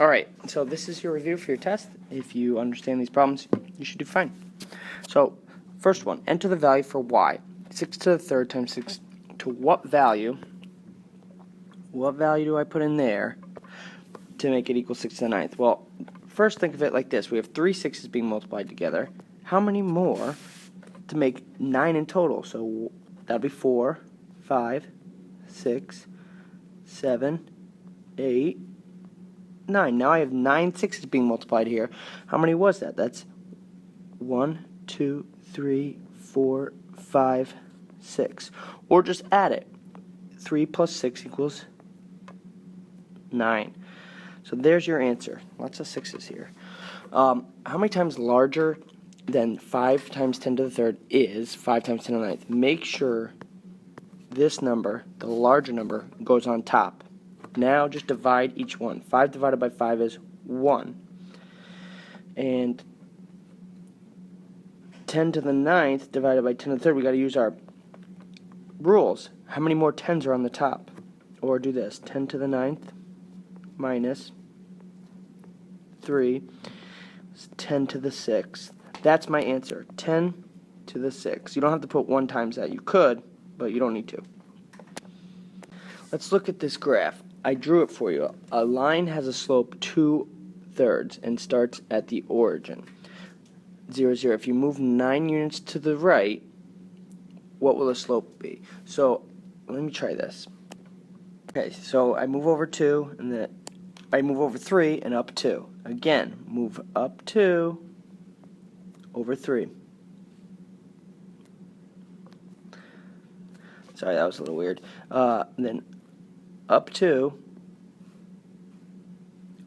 Alright, so this is your review for your test. If you understand these problems, you should do fine. So, first one, enter the value for y. 6 to the third times 6 to what value? What value do I put in there to make it equal 6 to the ninth? Well, first think of it like this. We have 3 6's being multiplied together. How many more to make 9 in total? So that'll be 4, 5, 6, 7, 8, 9. Now I have 9 6's being multiplied here. How many was that? That's 1, 2, 3, 4, 5, 6. Or just add it. 3 plus 6 equals 9. So there's your answer. Lots of 6's here. How many times larger than 5 times 10 to the third is 5 times 10 to the ninth? Make sure this number, the larger number, goes on top. Now just divide each one. 5 divided by 5 is 1. And 10 to the ninth divided by 10 to the third, we got to use our rules. How many more 10's are on the top? Or do this. 10 to the ninth minus 3 is 10 to the sixth. That's my answer. 10 to the sixth. You don't have to put 1 times that. You could, but you don't need to. Let's look at this graph. I drew it for you. A line has a slope 2/3 and starts at the origin. 0, 0. If you move 9 units to the right, what will the slope be? So let me try this. Okay, so I move over 2, and then I move over 3 and up 2. Again, move up 2 over 3. Sorry, that was a little weird. And then up 2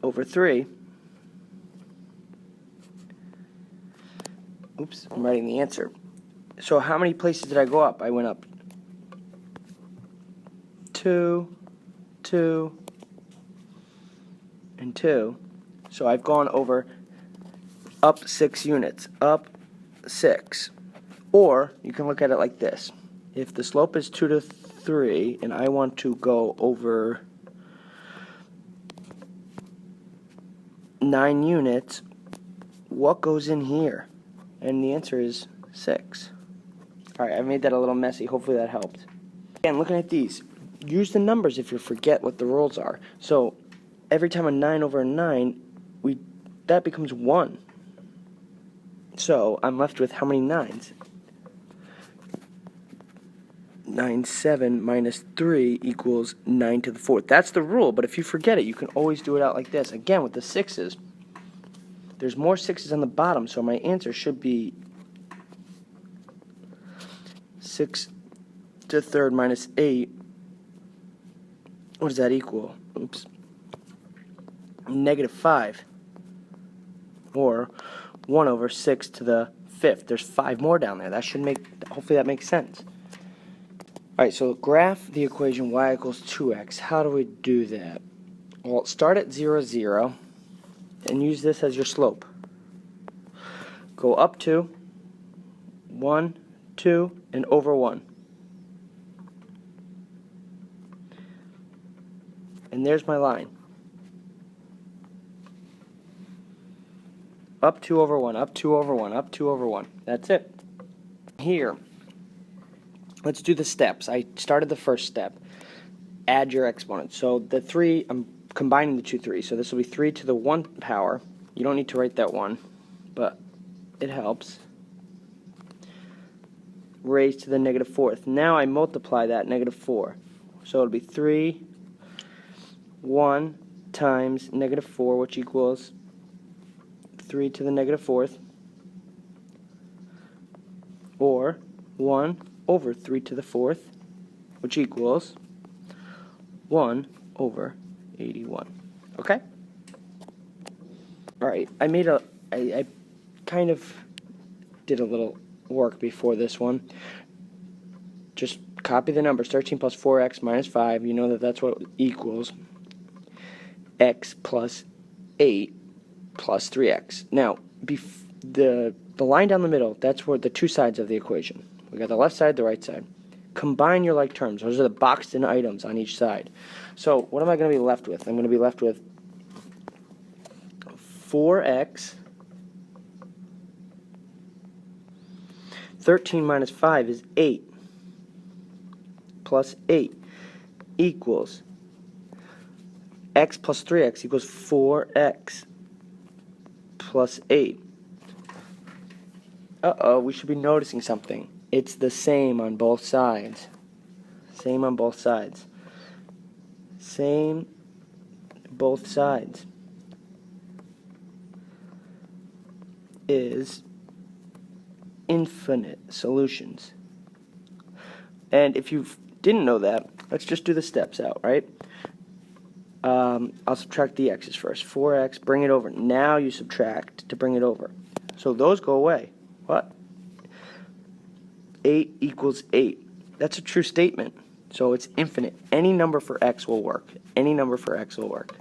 over 3. Oops, I'm writing the answer. So how many places did I go up? I went up 2, 2, and 2. So I've gone over up 6 units. Up 6. Or you can look at it like this. If the slope is 2 to 3 and I want to go over 9 units, what goes in here? And the answer is 6. Alright, I made that a little messy. Hopefully that helped. Again, looking at these, use the numbers if you forget what the rules are. So every time a 9 over a 9, that becomes 1. So I'm left with how many 9's? 9, 7 minus 3 equals 9 to the 4th. That's the rule, but if you forget it, you can always do it out like this. Again, with the 6's, there's more 6's on the bottom, so my answer should be 6 to the third minus 8. What does that equal? Oops. -5. Or 1 over 6 to the 5th. There's 5 more down there. That should hopefully that makes sense. Alright, so graph the equation y equals 2x. How do we do that? Well, start at 0, 0, and use this as your slope. Go up 2, 1, 2, and over 1. And there's my line. Up 2 over 1, up 2 over 1, up 2 over 1. That's it. Here, let's do the steps. I started the first step. Add your exponents. So the 3, I'm combining the two 3s. So this will be 3 to the 1 power. You don't need to write that 1, but it helps. Raised to the -4th. Now I multiply that -4. So it'll be 3, 1 times -4, which equals 3 to the -4th. Or 1 over 3 to the 4th, which equals 1 over 81. Okay? Alright, I kind of did a little work before this one. Just copy the numbers. 13 plus 4x minus 5. You know that that's what equals x plus 8 plus 3x. Now, the line down the middle, that's where the two sides of the equation. We got the left side, the right side. Combine your like terms. Those are the boxed in items on each side. So what am I going to be left with? I'm going to be left with 4x. 13 minus 5 is 8. Plus 8 equals x plus 3x equals 4x plus 8. Uh-oh, we should be noticing something. It's the same on both sides. Same on both sides. Same both sides is infinite solutions. And if you didn't know that, let's just do the steps out, right? I'll subtract the x's first. 4x, bring it over. Now you subtract to bring it over. So those go away. What? 8 equals 8. That's a true statement. So it's infinite. Any number for x will work. Any number for x will work.